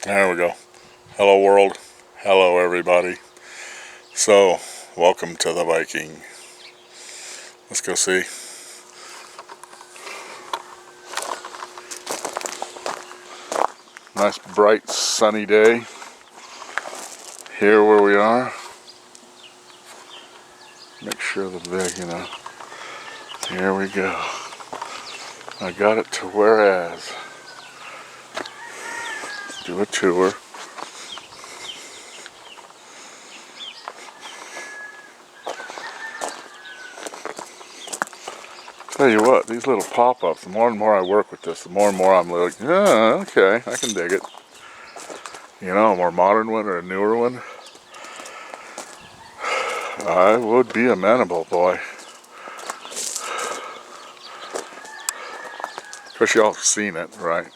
There we go. Hello world. Hello everybody. So, welcome to the Viking. Let's go see. Nice bright sunny day here where we are. Make sure the big, here we go. I got it to whereas. Do a tour. Tell you what, these little pop-ups, the more and more I work with this, the more and more I'm like, yeah, okay, I can dig it. You know, a more modern one or a newer one, I would be amenable, boy. Of course, y'all have seen it, right?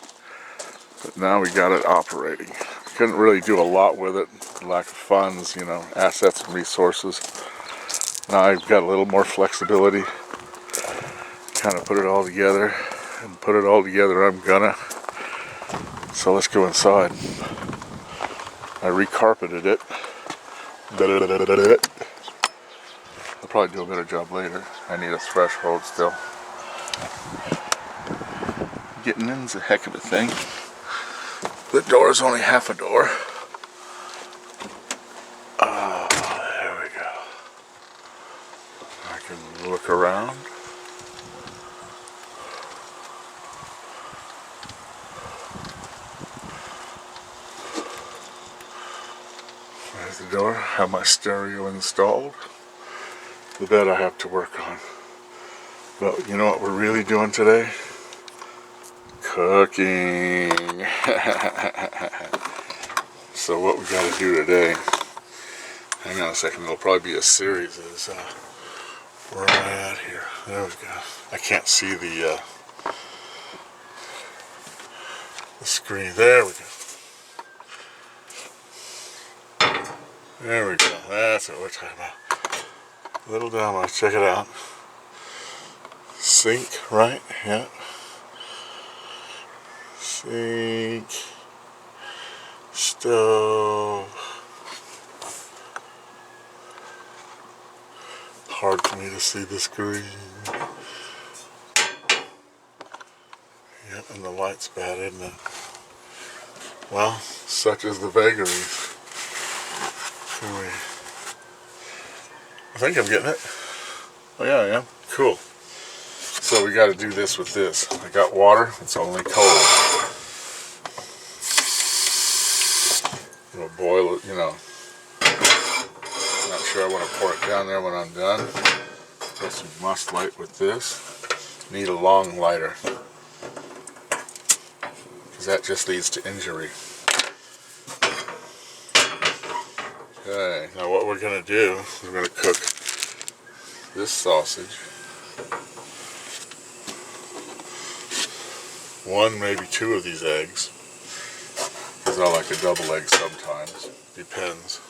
But now we got it operating. Couldn't really do a lot with it, lack of funds, assets and resources. Now I've got a little more flexibility. Kind of put it all together, and put it all together I'm gonna. So let's go inside. I recarpeted it. I'll probably do a better job later. I need a threshold still. Getting in's a heck of a thing. The door is only half a door. There we go. I can look around. There's the door. Have my stereo installed. The bed I have to work on. But you know what we're really doing today? Cooking. So what we got to do today, hang on a second, it'll probably be a series, is where am I at here? There we go. I can't see the screen. There we go. There we go. That's what we're talking about. Little demo. Check it out. Sink, right? Yeah. Sink. Stove. Hard for me to see the screen. Yep, and the light's bad, isn't it? Well, such is the vagaries. I think I'm getting it. Oh yeah, I am. Cool. So we got to do this with this. I got water. It's only cold. It'll boil it, Not sure I want to pour it down there when I'm done. Put some must light with this. Need a long lighter, because that just leads to injury. Okay, now what we're going to do is we're going to cook this sausage. One, maybe two of these eggs, because I like a double egg sometimes. Depends.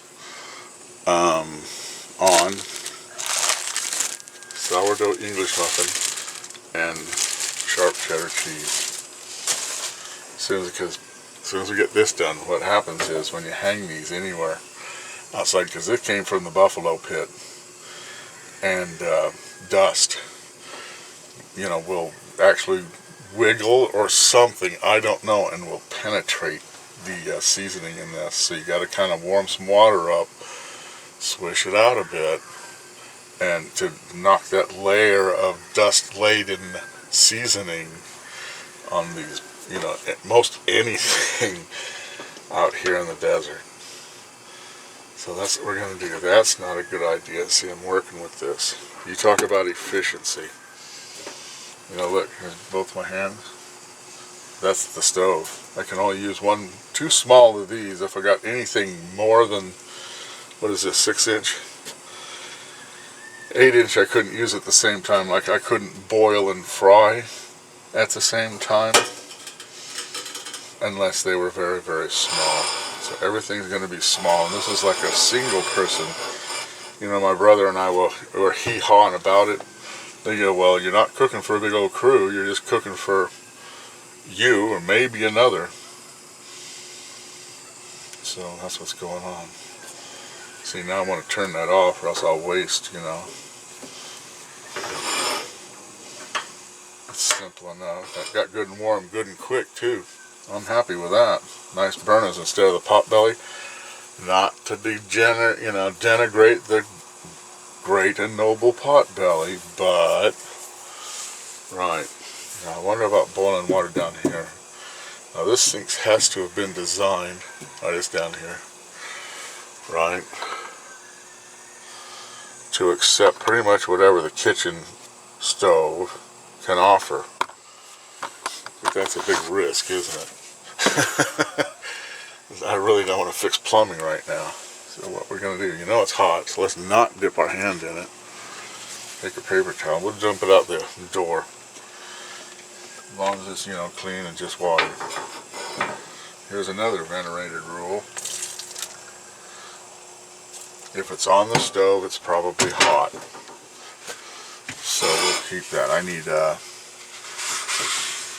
On sourdough English muffin and sharp cheddar cheese. As soon as we get this done, what happens is when you hang these anywhere outside, because it came from the buffalo pit, and dust, will actually wiggle or something, I don't know, and will penetrate the seasoning in this. So you got to kind of warm some water up, swish it out a bit, and to knock that layer of dust-laden seasoning on these, most anything out here in the desert. So that's what we're going to do. That's not a good idea. See, I'm working with this. You talk about efficiency. Look, here's both my hands. That's the stove. I can only use two small of these. If I got anything more than, what is this, 6-inch? 8-inch I couldn't use at the same time. Like I couldn't boil and fry at the same time unless they were very, very small. So everything's going to be small. And this is like a single person. My brother and I were hee-hawing about it. They go, well, you're not cooking for a big old crew. You're just cooking for you or maybe another. So that's what's going on. See, now I want to turn that off or else I'll waste, you know. It's simple enough. That got good and warm, good and quick too. I'm happy with that. Nice burners instead of the pot belly. Not to denigrate the great and noble pot belly, but right. Now I wonder about boiling water down here. Now this sink has to have been designed. Right, it's down here. Right. To accept pretty much whatever the kitchen stove can offer. But that's a big risk, isn't it? I really don't want to fix plumbing right now. So what we're going to do, you know it's hot, so let's not dip our hand in it. Take a paper towel, we'll dump it out the door. As long as it's, you know, clean and just water. Here's another venerated rule. If it's on the stove, it's probably hot. So we'll keep that. I need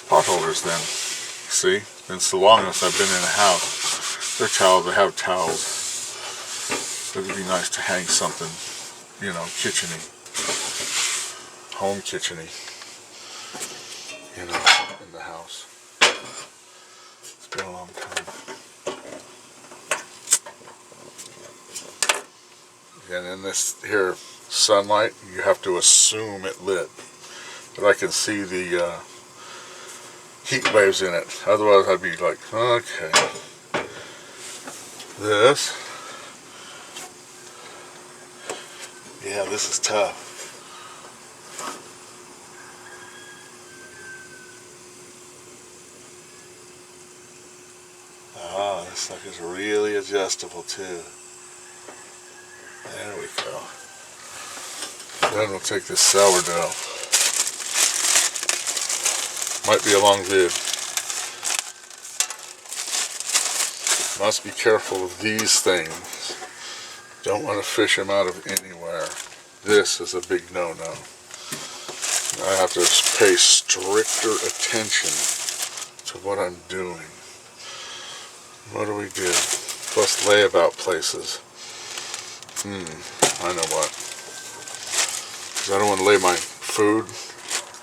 pot holders then. See? It's been so long since I've been in a house. They're towels, I have towels. But it'd be nice to hang something, you know, kitchen-y. Home kitchen-y. You know, in the house. It's been a long time. And in this here sunlight, you have to assume it lit. But I can see the heat waves in it. Otherwise I'd be like, okay. This. Yeah, this is tough. Ah, this stuff is really adjustable too. There we go. Then we'll take this sourdough. Might be a long vid. Must be careful of these things. Don't want to fish them out of anywhere. This is a big no-no. I have to pay stricter attention to what I'm doing. What do we do? Plus layabout places. I know what. 'Cause I don't want to lay my food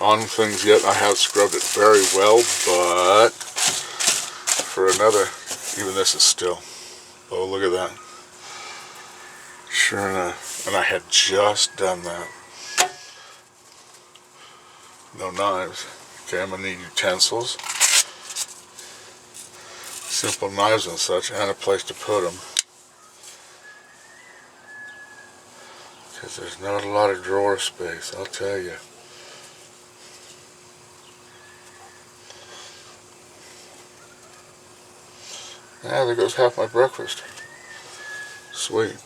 on things yet. I have scrubbed it very well, but for another, even this is still. Oh, look at that. Sure enough. And I had just done that. No knives. Okay, I'm going to need utensils. Simple knives and such, and a place to put them. Because there's not a lot of drawer space, I'll tell you. Ah, there goes half my breakfast. Sweet.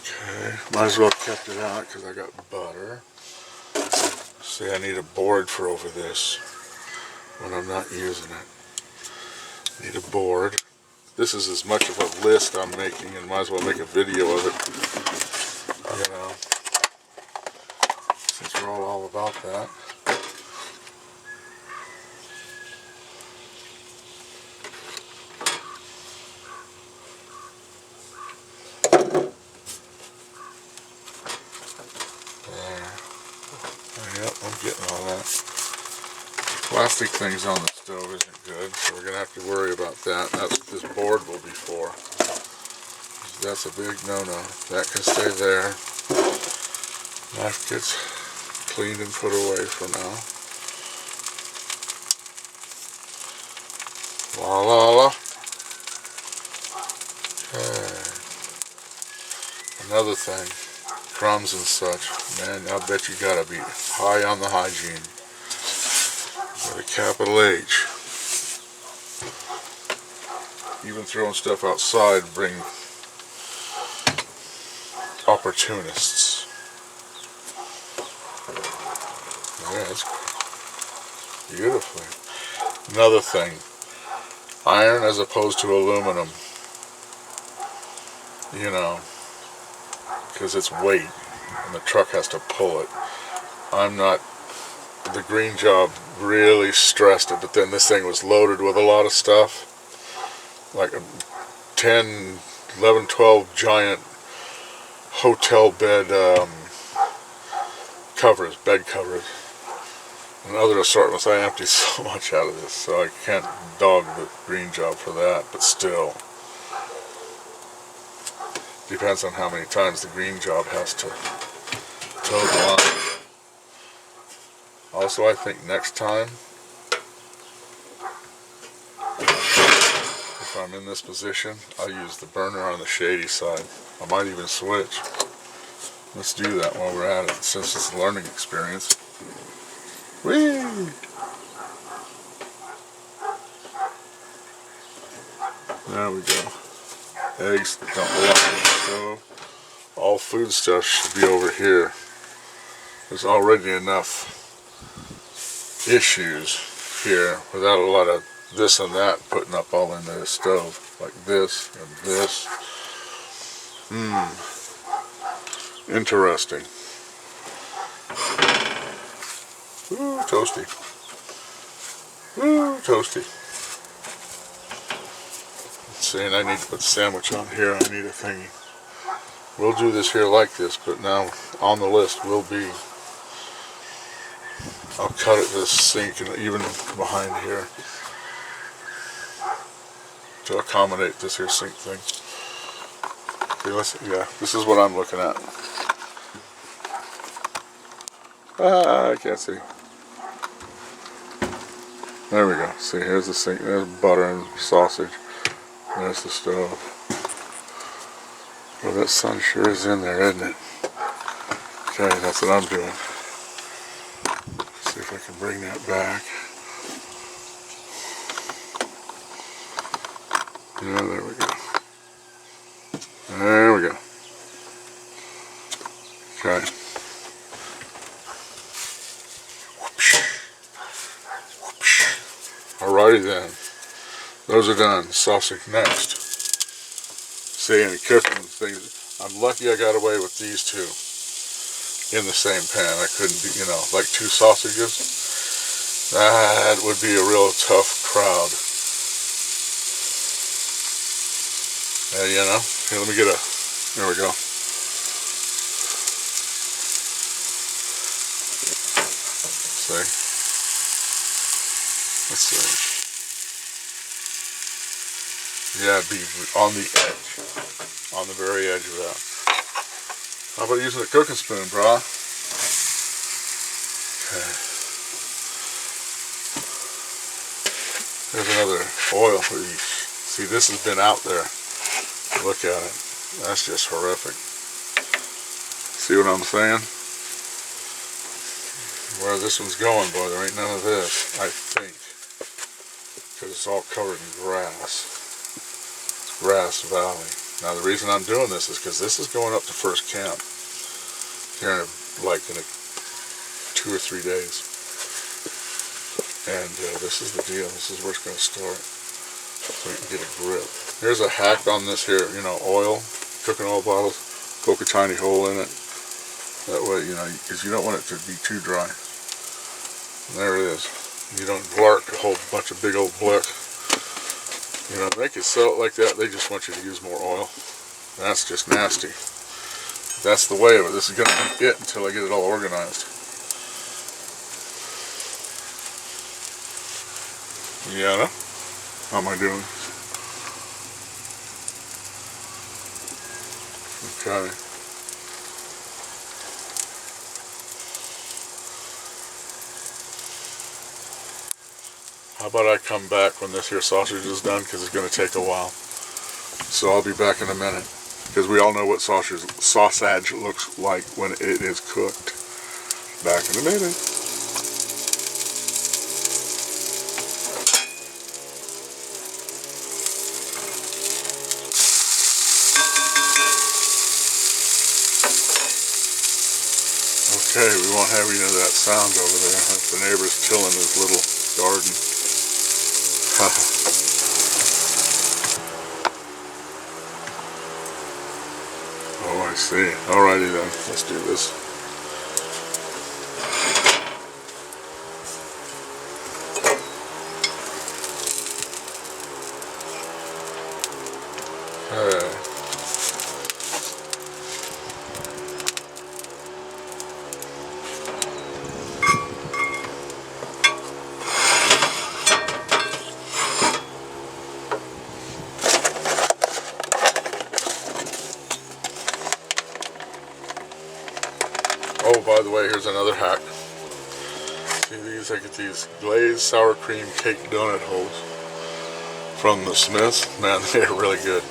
Okay, might as well have kept it out because I got butter. See, I need a board for over this when I'm not using it. Need a board. This is as much of a list I'm making, and might as well make a video of it. You know, since we're all about that. Yep, I'm getting all that. Plastic things on the stove isn't good, so we're going to have to worry about that. That's what this board will be for. That's a big no-no. That can stay there. That gets cleaned and put away for now. La la la. Okay. Another thing. Crumbs and such. Man, I bet you gotta be high on the hygiene. With a capital H. Even throwing stuff outside bring opportunists. Yeah, that's beautifully. Another thing. Iron as opposed to aluminum. You know, because it's weight and the truck has to pull it. I'm not the green job really stressed it, but then this thing was loaded with a lot of stuff, like a 10, 11, 12 giant hotel bed covers, bed covers, and other assortments. I emptied so much out of this, so I can't dog the green job for that, but still. Depends on how many times the green job has to tow the line. Also, I think next time, if I'm in this position, I'll use the burner on the shady side. I might even switch. Let's do that while we're at it, since it's a learning experience. Whee! There we go. Eggs don't belong in the stove. All food stuff should be over here. There's already enough issues here without a lot of this and that putting up all in the stove. Like this and this. Interesting. Ooh, toasty. Ooh, toasty. Saying I need to put the sandwich on here, I need a thingy. We'll do this here like this, but now on the list will be, I'll cut it to the sink and even behind here to accommodate this here sink thing. Okay, yeah, this is what I'm looking at. I can't see. There we go. See, here's the sink. There's butter and sausage. There's the stove. Well, that sun sure is in there, isn't it? Okay, that's what I'm doing. See if I can bring that back. Yeah, there we go. There we go. Okay. Alrighty then. Those are done. Sausage next. See, any cooking things. I'm lucky I got away with these two in the same pan. I couldn't be, you know, like two sausages. That would be a real tough crowd. You know, here, let me get a, there we go. See? Let's see. Yeah, it'd be on the edge. On the very edge of that. How about using a cooking spoon, brah? Okay. There's another oil. See, this has been out there. Look at it. That's just horrific. See what I'm saying? Where this one's going, boy, there ain't none of this, I think. Because it's all covered in grass. It's Grass Valley. Now the reason I'm doing this is because this is going up to first camp here in in 2 or 3 days. And this is the deal. This is where it's going to start. So you can get a grip. Here's a hack on this here, you know, oil, cooking oil bottles. Poke a tiny hole in it. That way, you know, because you don't want it to be too dry. And there it is. You don't glark a whole bunch of big old blick. You know, they can sell it like that. They just want you to use more oil. That's just nasty. That's the way of it. This is going to be it until I get it all organized. Yeah, how am I doing? Okay. How about I come back when this here sausage is done, because it's going to take a while. So I'll be back in a minute, because we all know what sausage looks like when it is cooked. Back in a minute. Okay, we won't have any of that sound over there. That's the neighbor's tilling his little garden. Oh, I see. Alrighty then, let's do this. here's another hack. See these? I get these glazed sour cream cake donut holes from the Smiths. Man, they're really good.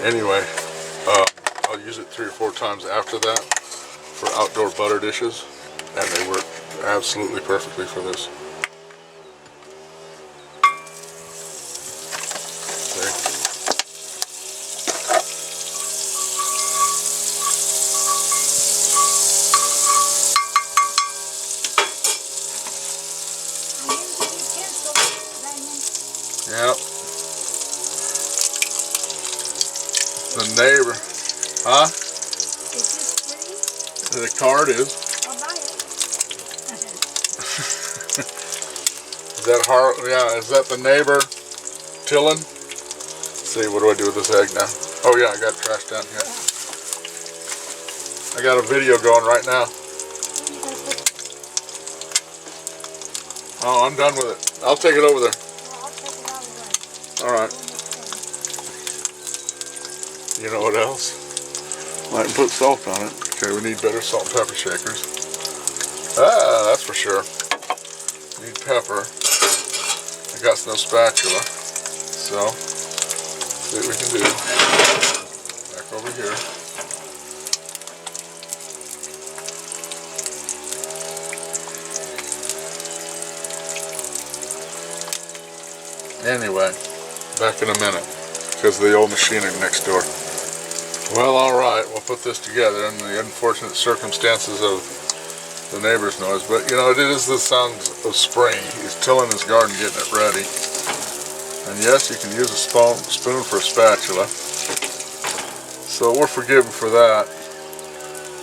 Anyway, I'll use it 3 or 4 times after that for outdoor butter dishes, and they work absolutely perfectly for this. Yep. The neighbor. Huh? Is this free? The card is. I'll buy it. Is that hard? Yeah, is that the neighbor tilling? Let's see, what do I do with this egg now? Oh yeah, I got trash down here. I got a video going right now. Oh, I'm done with it. I'll take it over there. Alright. You know what else? I can put salt on it. Okay, we need better salt and pepper shakers. Ah, that's for sure. Need pepper. I got no spatula. So, see what we can do. Back over here. Anyway. Back in a minute, because of the old machinery next door. Well, alright, we'll put this together in the unfortunate circumstances of the neighbor's noise, but you know, it is the sounds of spring. He's tilling his garden, getting it ready. And yes, you can use a spoon for a spatula. So we're forgiven for that.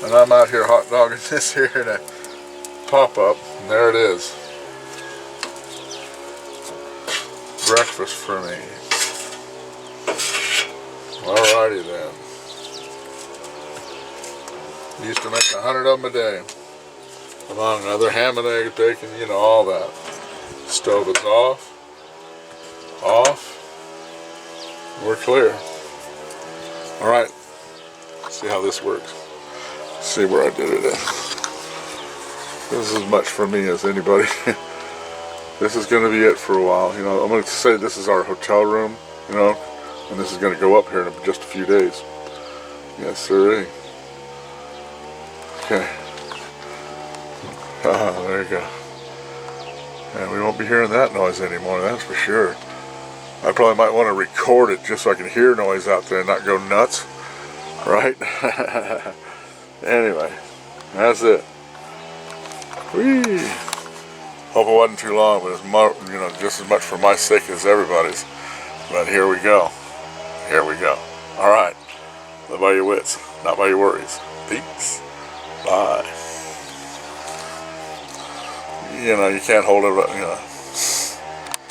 And I'm out here hot dogging this here in a pop-up, and there it is. Breakfast for me. Alrighty then. Used to make 100 of them a day. Among other ham and egg, bacon, you know, all that. Stove is off. Off. We're clear. Alright. See how this works. See where I did it at. This is as much for me as anybody. This is going to be it for a while. You know, I'm going to say this is our hotel room, you know, and this is going to go up here in just a few days. Yes, sir. Okay. There you go. And we won't be hearing that noise anymore, that's for sure. I probably might want to record it just so I can hear noise out there and not go nuts. Right? Anyway, that's it. Whee! Hope it wasn't too long, but it's more, you know, just as much for my sake as everybody's. But here we go. Here we go. Alright. Live by your wits, not by your worries. Peace. Bye. You know, you can't hold it, you know.